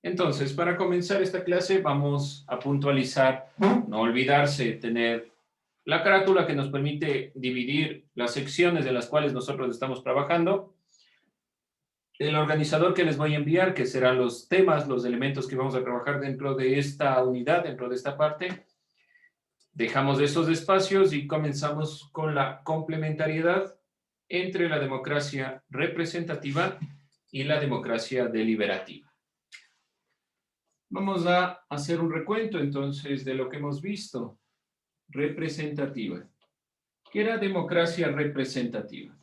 Entonces, para comenzar esta clase vamos a puntualizar, no olvidarse tener la carátula que nos permite dividir las secciones de las cuales nosotros estamos trabajando, el organizador que les voy a enviar, que serán los temas, los elementos que vamos a trabajar dentro de esta unidad, dentro de esta parte. Dejamos esos espacios y comenzamos con la complementariedad entre la democracia representativa y la democracia deliberativa. Vamos a hacer un recuento entonces de lo que hemos visto. Representativa. ¿Qué era democracia representativa?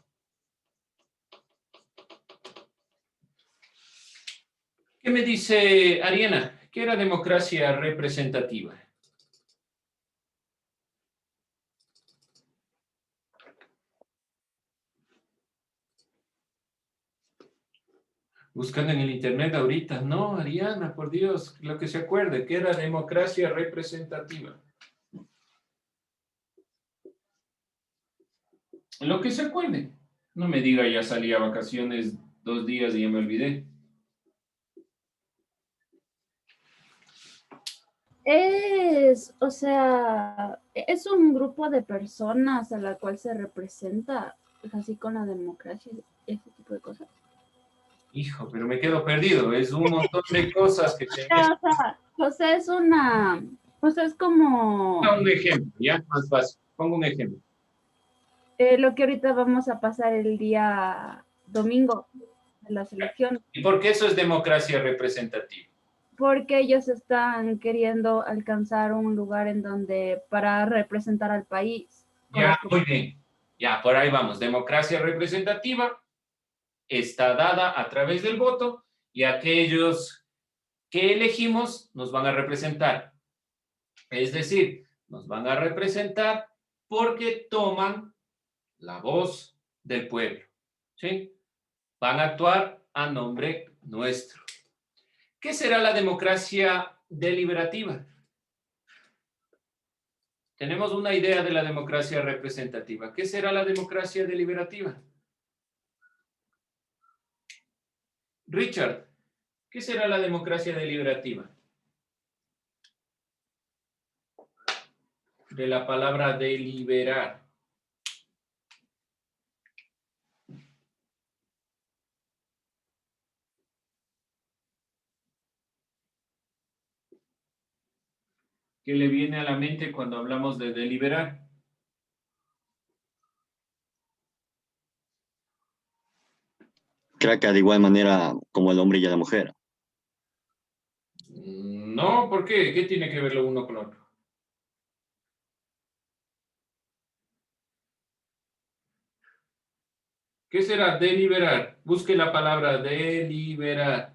¿Qué me dice Ariana? ¿Qué era democracia representativa? Buscando en el internet ahorita. No, Ariana, por Dios, lo que se acuerde, ¿qué era democracia representativa? Lo que se acuerde. No me diga, ya salí a vacaciones 2 días y ya me olvidé. O sea, es un grupo de personas a la cual se representa, así con la democracia y ese tipo de cosas. Hijo, pero me quedo perdido. Es un montón de cosas que se O sea, es como Un ejemplo, ¿ya? Más fácil. Pongo un ejemplo. lo que ahorita vamos a pasar el día domingo de las elecciones. ¿Y por qué eso es democracia representativa? Porque ellos están queriendo alcanzar un lugar en donde para representar al país. Ya, muy bien. Ya, por ahí vamos. Democracia representativa está dada a través del voto y aquellos que elegimos nos van a representar. Es decir, nos van a representar porque toman la voz del pueblo. ¿Sí? Van a actuar a nombre nuestro. ¿Qué será la democracia deliberativa? Tenemos una idea de la democracia representativa. ¿Qué será la democracia deliberativa? Richard, ¿qué será la democracia deliberativa? De la palabra deliberar. ¿Qué le viene a la mente cuando hablamos de deliberar? Creo que de igual manera como el hombre y la mujer. No, ¿por qué? ¿Qué tiene que ver lo uno con lo otro? ¿Qué será deliberar? Busque la palabra deliberar.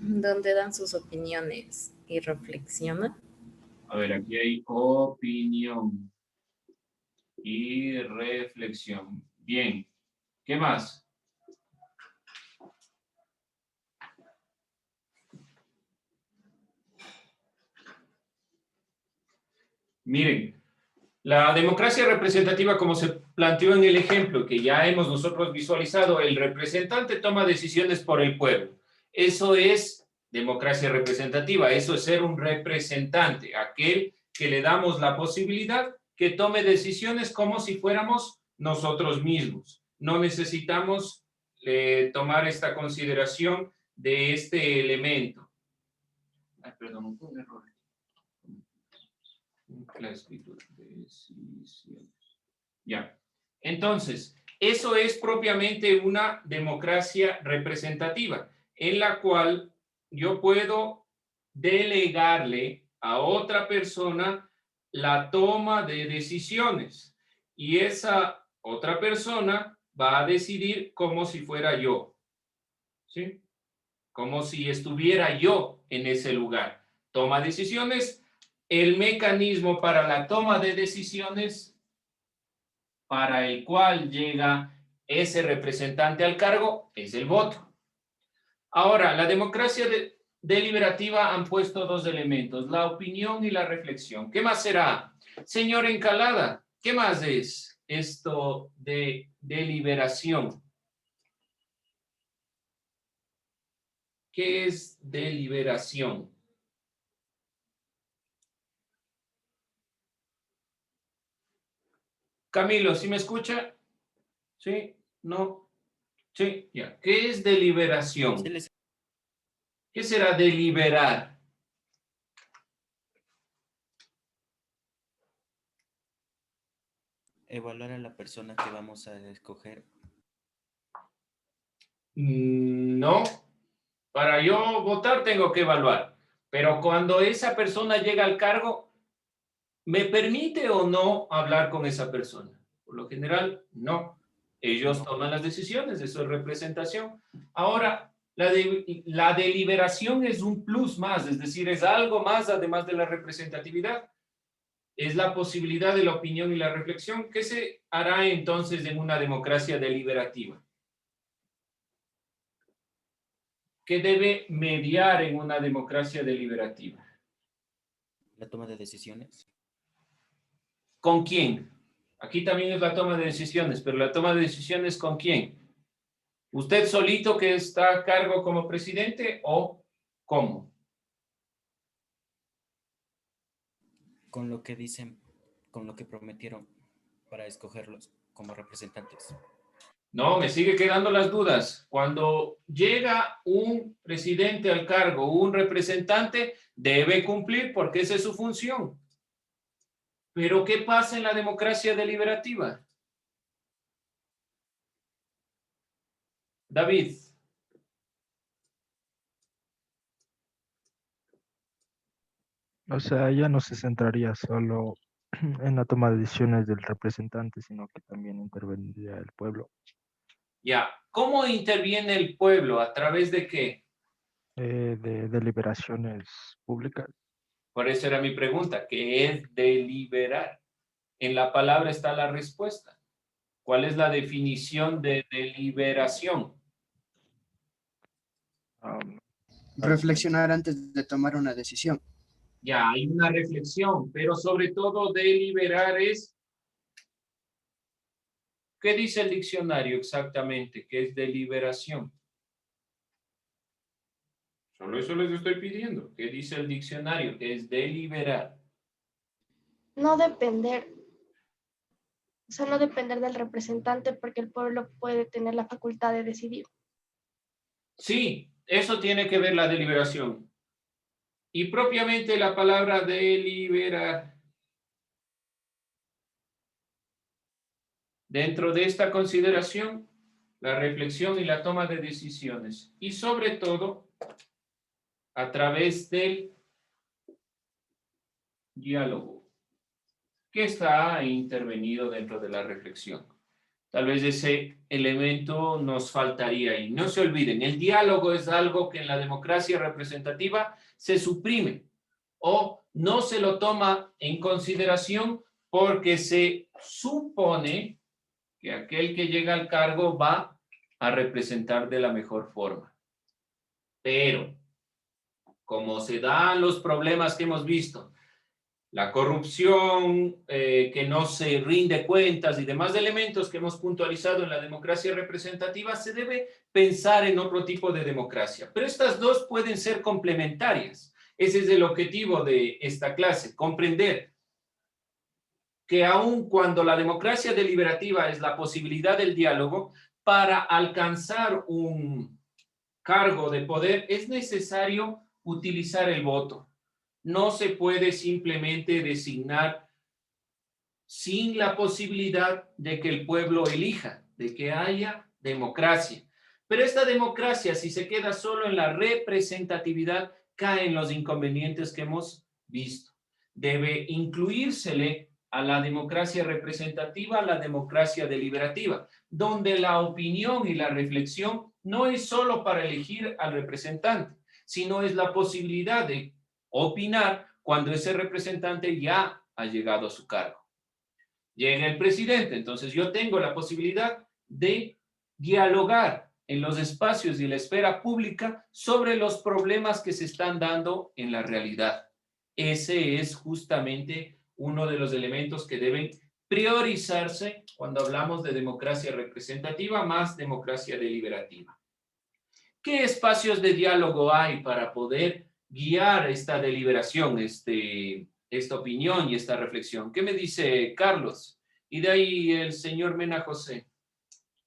Donde dan sus opiniones y reflexionan. A ver, aquí hay opinión y reflexión. Bien. ¿Qué más? Miren, la democracia representativa, como se planteó en el ejemplo que ya hemos nosotros visualizado, el representante toma decisiones por el pueblo. Eso es democracia representativa, eso es ser un representante, aquel que le damos la posibilidad que tome decisiones como si fuéramos nosotros mismos. No necesitamos tomar esta consideración de este elemento. Ay, perdón, un error. La escritura. Decisiones. Ya. Entonces, eso es propiamente una democracia representativa, en la cual yo puedo delegarle a otra persona la toma de decisiones y esa otra persona va a decidir como si fuera yo, ¿sí? Como si estuviera yo en ese lugar. Toma decisiones. El mecanismo para la toma de decisiones para el cual llega ese representante al cargo es el voto. Ahora, la democracia deliberativa han puesto 2 elementos, la opinión y la reflexión. ¿Qué más será? Señor Encalada, ¿qué más es esto de deliberación? ¿Qué es deliberación? Camilo, ¿sí me escucha? ¿Sí? ¿No? Sí, ya. ¿Qué es deliberación? Sí, les- ¿Qué será deliberar? Evaluar a la persona que vamos a escoger. No. Para yo votar tengo que evaluar. Pero cuando esa persona llega al cargo, ¿me permite o no hablar con esa persona? Por lo general, no. Ellos toman las decisiones, eso es representación. Ahora, la deliberación es un plus más, es decir, es algo más además de la representatividad. Es la posibilidad de la opinión y la reflexión. ¿Qué se hará entonces en una democracia deliberativa? ¿Qué debe mediar en una democracia deliberativa? La toma de decisiones. ¿Con quién? Aquí también es la toma de decisiones, pero la toma de decisiones ¿con quién? ¿Usted solito que está a cargo como presidente o cómo? Con lo que dicen, con lo que prometieron para escogerlos como representantes. No, me sigue quedando las dudas. Cuando llega un presidente al cargo, un representante, debe cumplir porque esa es su función. Pero ¿qué pasa en la democracia deliberativa? David. O sea, ya no se centraría solo en la toma de decisiones del representante, sino que también intervendría el pueblo, Ya, ¿cómo interviene el pueblo? ¿A través de qué? de deliberaciones públicas. Por eso era mi pregunta, ¿qué es deliberar? En la palabra está la respuesta. ¿Cuál es la definición de deliberación? am, Reflexionar antes de tomar una decisión. Ya, hay una reflexión, pero sobre todo deliberar es, ¿qué dice el diccionario exactamente? ¿Qué es deliberación? Solo eso les estoy pidiendo. ¿Qué dice el diccionario? ¿Qué es deliberar? No depender, o sea, no depender del representante porque el pueblo puede tener la facultad de decidir. Sí, eso tiene que ver la deliberación. Y propiamente la palabra deliberar. Dentro de esta consideración, la reflexión y la toma de decisiones. Y sobre todo, a través del diálogo, que está intervenido dentro de la reflexión. Tal vez ese elemento nos faltaría. Y no se olviden, el diálogo es algo que en la democracia representativa se suprime o no se lo toma en consideración porque se supone que aquel que llega al cargo va a representar de la mejor forma. Pero, como se dan los problemas que hemos visto, la corrupción, que no se rinde cuentas y demás elementos que hemos puntualizado en la democracia representativa, se debe pensar en otro tipo de democracia. Pero estas dos pueden ser complementarias. Ese es el objetivo de esta clase, comprender que aun cuando la democracia deliberativa es la posibilidad del diálogo, para alcanzar un cargo de poder es necesario utilizar el voto. No se puede simplemente designar sin la posibilidad de que el pueblo elija, de que haya democracia. Pero esta democracia, si se queda solo en la representatividad, cae en los inconvenientes que hemos visto. Debe incluírsele a la democracia representativa, a la democracia deliberativa, donde la opinión y la reflexión no es solo para elegir al representante, sino es la posibilidad de opinar cuando ese representante ya ha llegado a su cargo. Llega el presidente, entonces yo tengo la posibilidad de dialogar en los espacios y la esfera pública sobre los problemas que se están dando en la realidad. Ese es justamente uno de los elementos que deben priorizarse cuando hablamos de democracia representativa más democracia deliberativa. ¿Qué espacios de diálogo hay para poder guiar esta deliberación, esta opinión y esta reflexión? ¿Qué me dice Carlos? Y de ahí el señor Mena José.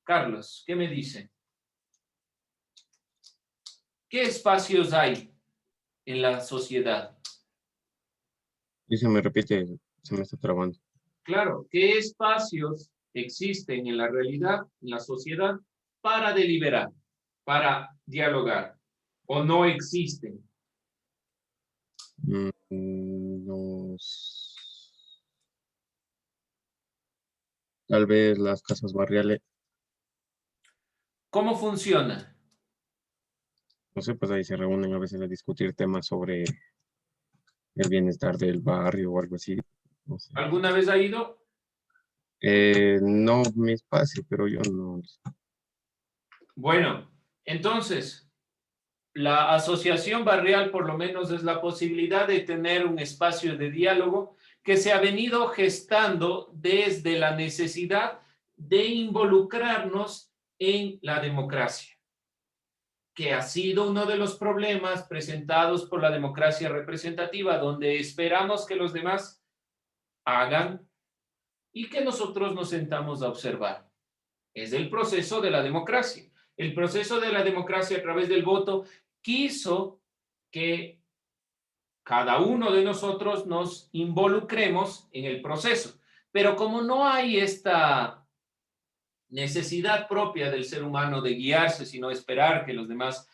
Carlos, ¿qué me dice? ¿Qué espacios hay en la sociedad? Y se me repite, se me está trabando. Claro, ¿qué espacios existen en la realidad, en la sociedad, para deliberar, para dialogar, o no existen? Tal vez las casas barriales, ¿Cómo funciona? no sé, pues ahí se reúnen a veces a discutir temas sobre el bienestar del barrio o algo así. No sé. ¿Alguna vez ha ido? No me espacio, pero yo no. Bueno, entonces, la asociación barrial por lo menos es la posibilidad de tener un espacio de diálogo que se ha venido gestando desde la necesidad de involucrarnos en la democracia, que ha sido uno de los problemas presentados por la democracia representativa, donde esperamos que los demás hagan y que nosotros nos sentamos a observar. Es el proceso de la democracia. El proceso de la democracia a través del voto quiso que cada uno de nosotros nos involucremos en el proceso. Pero como no hay esta necesidad propia del ser humano de guiarse, sino esperar que los demás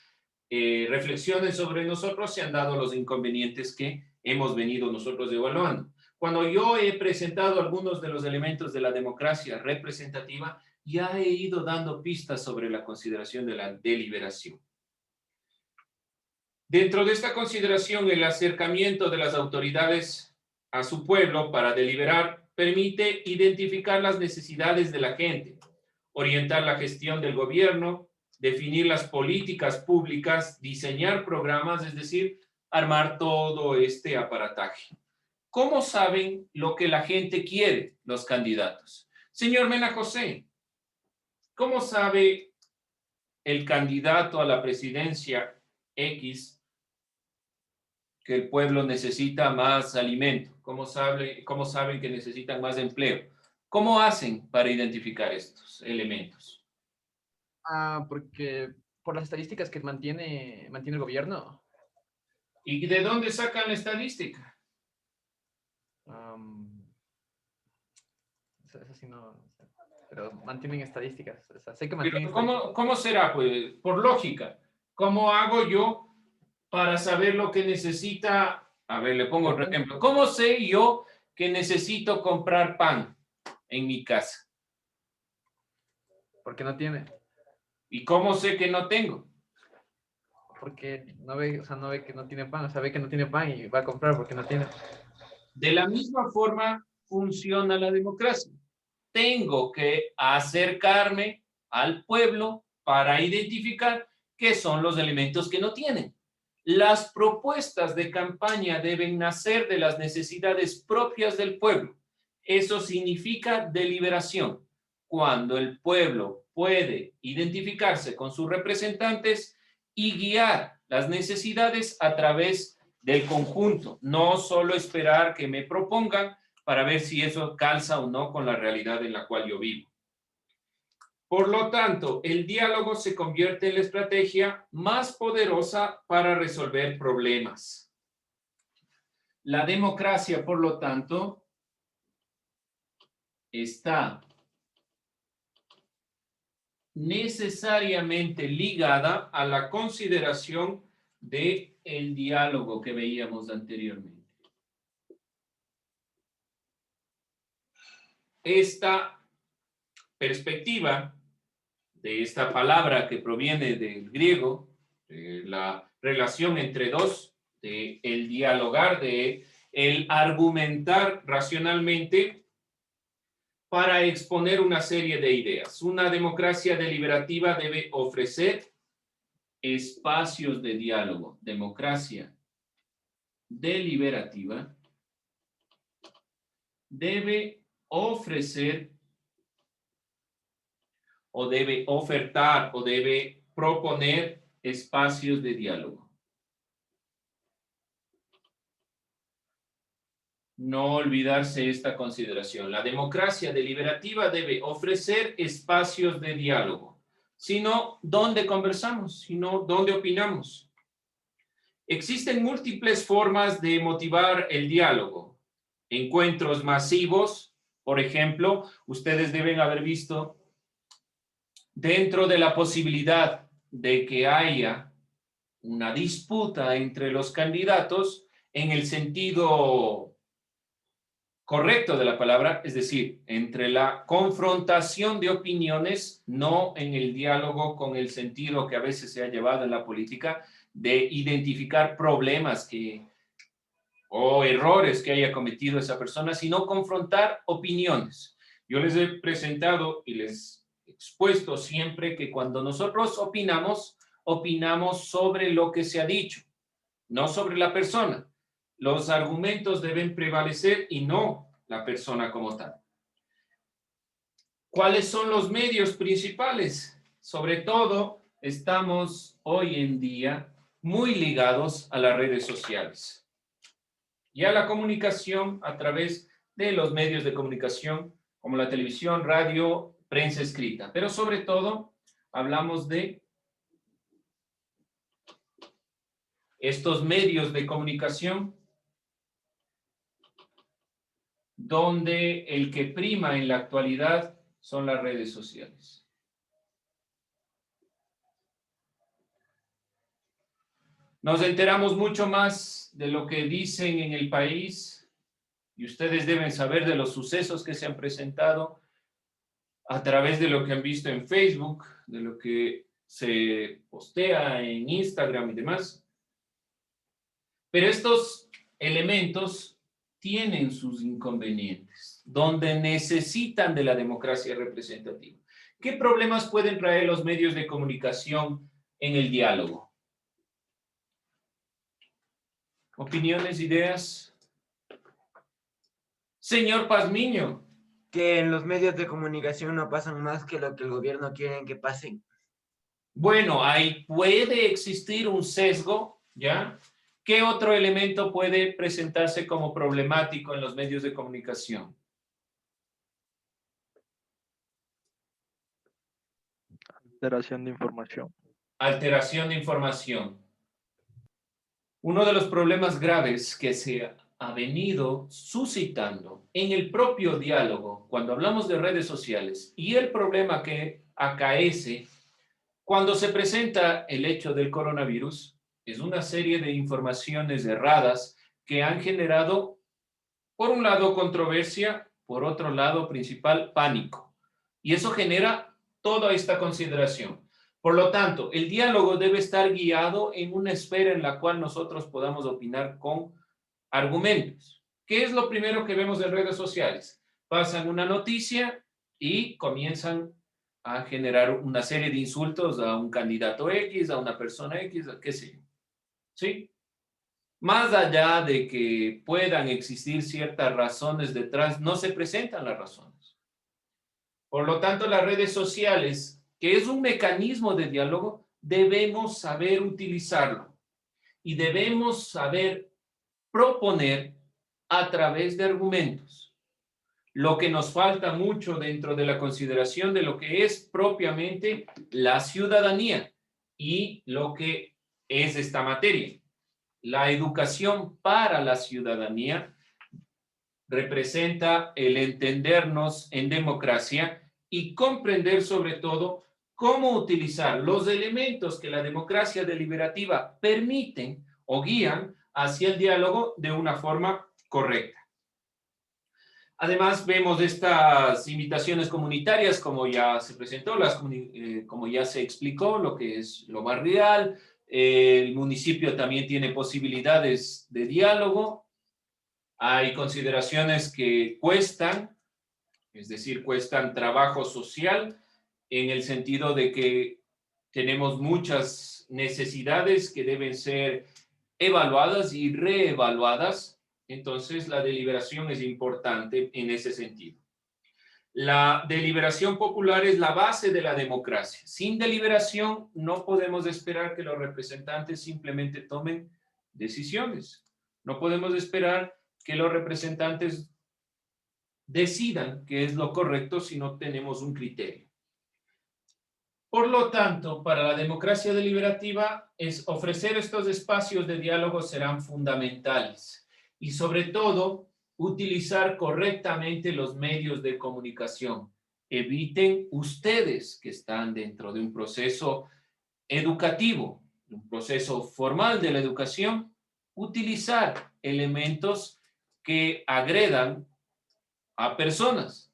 reflexionen sobre nosotros, se han dado los inconvenientes que hemos venido nosotros evaluando. Cuando yo he presentado algunos de los elementos de la democracia representativa, ya he ido dando pistas sobre la consideración de la deliberación. Dentro de esta consideración, el acercamiento de las autoridades a su pueblo para deliberar permite identificar las necesidades de la gente, orientar la gestión del gobierno, definir las políticas públicas, diseñar programas, es decir, armar todo este aparataje. ¿Cómo saben lo que la gente quiere, los candidatos? Señor Mena José, ¿cómo sabe el candidato a la presidencia X que el pueblo necesita más alimento? ¿Cómo saben que necesitan más empleo? ¿Cómo hacen para identificar estos elementos? Porque por las estadísticas que mantiene el gobierno. ¿Y de dónde sacan la estadística? Eso sí no, pero mantienen estadísticas. O sea, sé que Pero mantienen ¿cómo será? Pues por lógica. ¿Cómo hago yo para saber lo que necesita? A ver, le pongo otro ejemplo. ¿Cómo sé yo que necesito comprar pan en mi casa? Porque no tiene. ¿Y cómo sé que no tengo? Porque no ve, o sea, no ve que no tiene pan, o sea, ve que no tiene pan y va a comprar porque no tiene. De la misma forma funciona la democracia. Tengo que acercarme al pueblo para identificar qué son los elementos que no tienen. Las propuestas de campaña deben nacer de las necesidades propias del pueblo. Eso significa deliberación. Cuando el pueblo puede identificarse con sus representantes y guiar las necesidades a través del conjunto, no solo esperar que me propongan para ver si eso calza o no con la realidad en la cual yo vivo. Por lo tanto, el diálogo se convierte en la estrategia más poderosa para resolver problemas. La democracia, por lo tanto, está necesariamente ligada a la consideración del diálogo que veíamos anteriormente. Esta perspectiva de esta palabra que proviene del griego, la relación entre dos, de el dialogar, de el argumentar racionalmente para exponer una serie de ideas. Una democracia deliberativa debe ofrecer espacios de diálogo. Democracia deliberativa debe ofrecer o debe ofertar o debe proponer espacios de diálogo. No olvidarse esta consideración. La democracia deliberativa debe ofrecer espacios de diálogo. Si no, ¿dónde conversamos? Si no, ¿dónde opinamos? Existen múltiples formas de motivar el diálogo. Encuentros masivos, por ejemplo, ustedes deben haber visto, dentro de la posibilidad de que haya una disputa entre los candidatos en el sentido correcto de la palabra, es decir, entre la confrontación de opiniones, no en el diálogo con el sentido que a veces se ha llevado en la política de identificar problemas o errores que haya cometido esa persona, sino confrontar opiniones. Yo les he presentado y les he expuesto siempre que cuando nosotros opinamos, opinamos sobre lo que se ha dicho, no sobre la persona. Los argumentos deben prevalecer y no la persona como tal. ¿Cuáles son los medios principales? Sobre todo, estamos hoy en día muy ligados a las redes sociales y a la comunicación a través de los medios de comunicación como la televisión, radio, prensa escrita. Pero sobre todo, hablamos de estos medios de comunicación donde el que prima en la actualidad son las redes sociales. Nos enteramos mucho más de lo que dicen en el país y ustedes deben saber de los sucesos que se han presentado a través de lo que han visto en Facebook, de lo que se postea en Instagram y demás. Pero estos elementos tienen sus inconvenientes, donde necesitan de la democracia representativa. ¿Qué problemas pueden traer los medios de comunicación en el diálogo? ¿Opiniones, ideas? Señor Pazmiño. Que en los medios de comunicación no pasan más que lo que el gobierno quiere que pasen. Bueno, ahí puede existir un sesgo, ¿ya? ¿Qué otro elemento puede presentarse como problemático en los medios de comunicación? Alteración de información. Alteración de información. Uno de los problemas graves que se ha venido suscitando en el propio diálogo, cuando hablamos de redes sociales, y el problema que acaece cuando se presenta el hecho del coronavirus, es una serie de informaciones erradas que han generado, por un lado, controversia, por otro lado, principal, pánico. Y eso genera toda esta consideración. Por lo tanto, el diálogo debe estar guiado en una esfera en la cual nosotros podamos opinar con argumentos. ¿Qué es lo primero que vemos en redes sociales? Pasan una noticia y comienzan a generar una serie de insultos a un candidato X, a una persona X, qué sé yo. ¿Sí? Más allá de que puedan existir ciertas razones detrás, no se presentan las razones. Por lo tanto, las redes sociales, que es un mecanismo de diálogo, debemos saber utilizarlo y debemos saber proponer a través de argumentos. Lo que nos falta mucho dentro de la consideración de lo que es propiamente la ciudadanía y lo que es esta materia. La educación para la ciudadanía representa el entendernos en democracia y comprender sobre todo cómo utilizar los elementos que la democracia deliberativa permiten o guían hacia el diálogo de una forma correcta. Además, vemos estas invitaciones comunitarias, como ya se presentó, como ya se explicó, lo que es lo barrial. El municipio también tiene posibilidades de diálogo. Hay consideraciones que cuestan, es decir, cuestan trabajo social, en el sentido de que tenemos muchas necesidades que deben ser evaluadas y reevaluadas. Entonces, la deliberación es importante en ese sentido. La deliberación popular es la base de la democracia. Sin deliberación no podemos esperar que los representantes simplemente tomen decisiones. No podemos esperar que los representantes decidan qué es lo correcto si no tenemos un criterio. Por lo tanto, para la democracia deliberativa, ofrecer estos espacios de diálogo serán fundamentales y sobre todo, utilizar correctamente los medios de comunicación. Eviten ustedes que están dentro de un proceso educativo, un proceso formal de la educación, utilizar elementos que agredan a personas.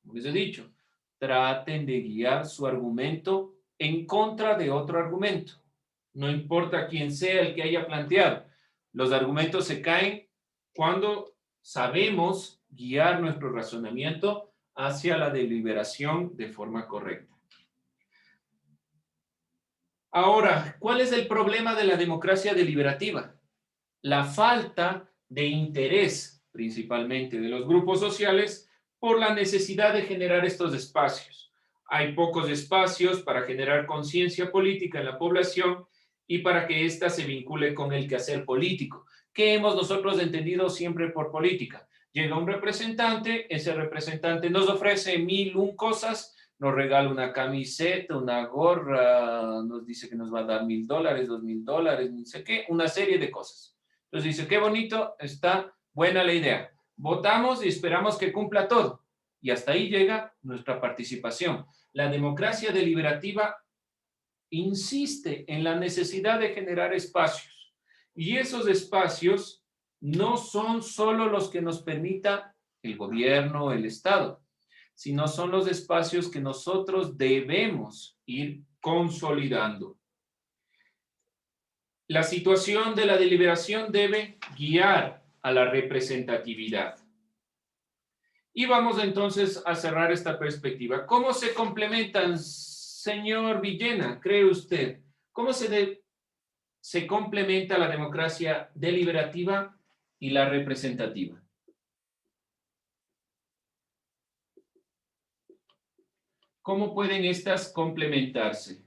Como les he dicho, traten de guiar su argumento en contra de otro argumento. No importa quién sea el que haya planteado. Los argumentos se caen cuando sabemos guiar nuestro razonamiento hacia la deliberación de forma correcta. Ahora, ¿cuál es el problema de la democracia deliberativa? La falta de interés, principalmente de los grupos sociales, por la necesidad de generar estos espacios. Hay pocos espacios para generar conciencia política en la población y para que ésta se vincule con el quehacer político. ¿Qué hemos nosotros entendido siempre por política? Llega un representante, ese representante nos ofrece 1001 cosas, nos regala una camiseta, una gorra, nos dice que nos va a dar $1000, $2000, no sé qué, una serie de cosas. Entonces dice, qué bonito, está buena la idea. Votamos y esperamos que cumpla todo. Y hasta ahí llega nuestra participación. La democracia deliberativa insiste en la necesidad de generar espacios. Y esos espacios no son solo los que nos permita el gobierno, el Estado, sino son los espacios que nosotros debemos ir consolidando. La situación de la deliberación debe guiar a la representatividad. Y vamos entonces a cerrar esta perspectiva. ¿Cómo se complementan, señor Villena, cree usted? ¿Cómo se complementa la democracia deliberativa y la representativa? ¿Cómo pueden estas complementarse?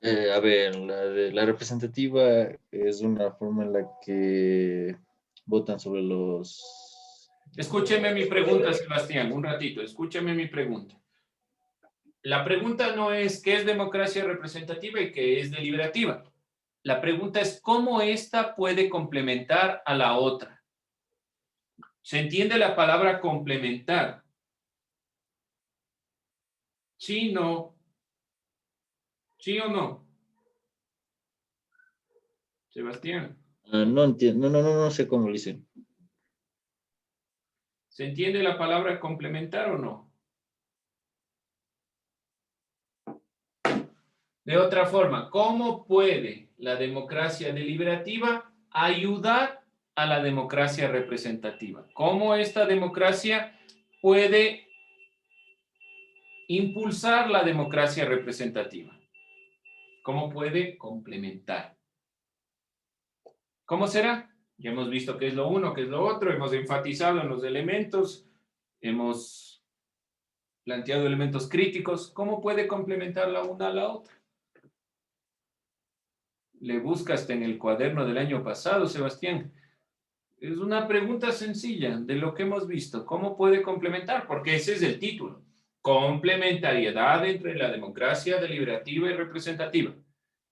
A ver, la representativa es una forma en la que votan sobre los... Escúcheme mi pregunta, Sebastián, un ratito, escúcheme mi pregunta. La pregunta no es qué es democracia representativa y qué es deliberativa. La pregunta es cómo esta puede complementar a la otra. ¿Se entiende la palabra complementar? ¿Sí, no? ¿Sí o no? Sebastián. no entiendo, no sé cómo lo dicen. ¿Se entiende la palabra complementar o no? De otra forma, ¿cómo puede la democracia deliberativa ayudar a la democracia representativa? ¿Cómo esta democracia puede impulsar la democracia representativa? ¿Cómo puede complementar? ¿Cómo será? Ya hemos visto qué es lo uno, qué es lo otro, hemos enfatizado en los elementos, hemos planteado elementos críticos. ¿Cómo puede complementar la una a la otra? Le buscaste en el cuaderno del año pasado, Sebastián. Es una pregunta sencilla de lo que hemos visto. ¿Cómo puede complementar? Porque ese es el título. Complementariedad entre la democracia deliberativa y representativa.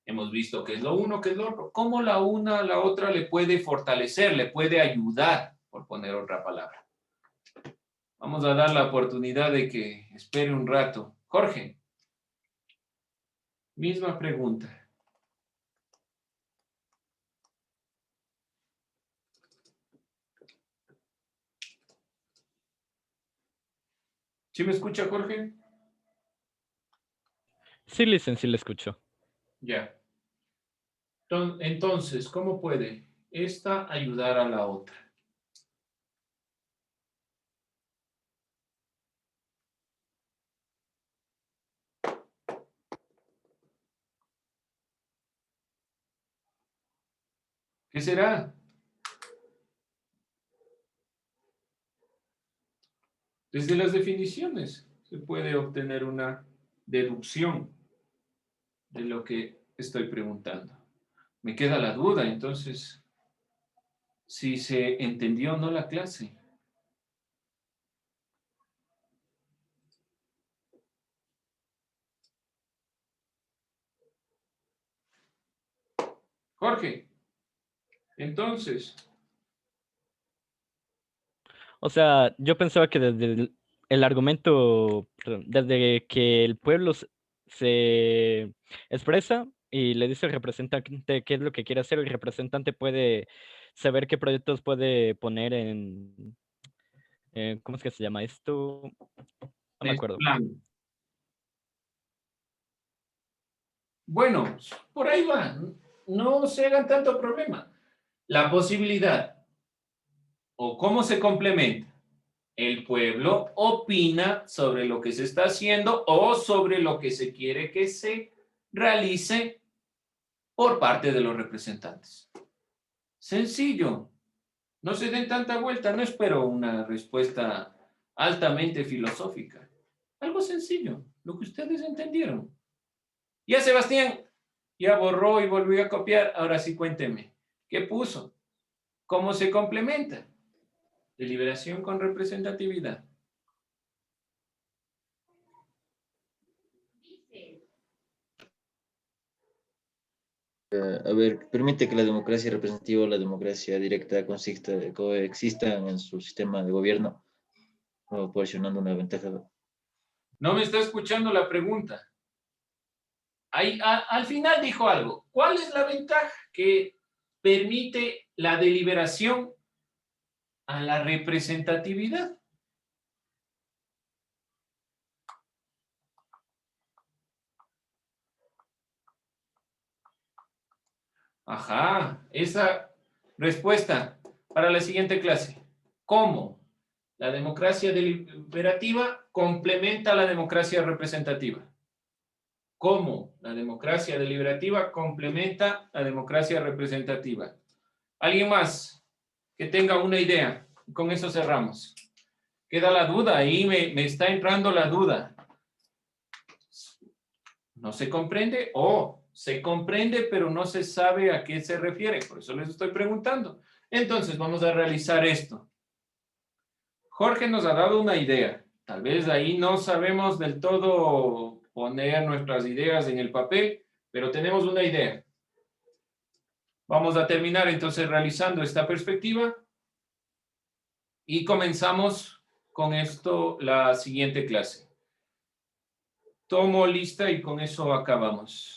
Hemos visto qué es lo uno, qué es lo otro. ¿Cómo la una a la otra le puede fortalecer, le puede ayudar, por poner otra palabra? Vamos a dar la oportunidad de que espere un rato. Jorge, misma pregunta. ¿Sí me escucha, Jorge? Sí, Licen, sí le escucho. Ya. Entonces, ¿cómo puede esta ayudar a la otra? ¿Qué será? Desde las definiciones se puede obtener una deducción de lo que estoy preguntando. Me queda la duda, entonces, si se entendió o no la clase. Jorge, entonces, O sea, yo pensaba que desde el argumento, perdón, desde que el pueblo se expresa y le dice al representante qué es lo que quiere hacer, el representante puede saber qué proyectos puede poner en, ¿cómo es que se llama esto? No me es acuerdo. plan. Bueno, por ahí va. No se hagan tanto problema. La posibilidad o cómo se complementa. El pueblo opina sobre lo que se está haciendo o sobre lo que se quiere que se realice por parte de los representantes. Sencillo. No se den tanta vuelta. No espero una respuesta altamente filosófica. Algo sencillo. Lo que ustedes entendieron. Ya Sebastián ya borró y volvió a copiar. Ahora sí cuénteme. ¿Qué puso? ¿Cómo se complementa? Deliberación con representatividad. A ver, permite que la democracia representativa o la democracia directa coexistan en su sistema de gobierno, proporcionando una ventaja. No me está escuchando la pregunta. Ahí, al final dijo algo. ¿Cuál es la ventaja que permite la deliberación a la representatividad? Ajá, esa respuesta para la siguiente clase. ¿Cómo la democracia deliberativa complementa a la democracia representativa? ¿Cómo la democracia deliberativa complementa a la democracia representativa? ¿Alguien más que tenga una idea? Con eso cerramos. Queda la duda, ahí me está entrando la duda. ¿No se comprende? O se comprende, pero no se sabe a qué se refiere. Por eso les estoy preguntando. Entonces, vamos a realizar esto. Jorge nos ha dado una idea. Tal vez ahí no sabemos del todo poner nuestras ideas en el papel, pero tenemos una idea. Vamos a terminar entonces realizando esta perspectiva y comenzamos con esto la siguiente clase. Tomo lista y con eso acabamos.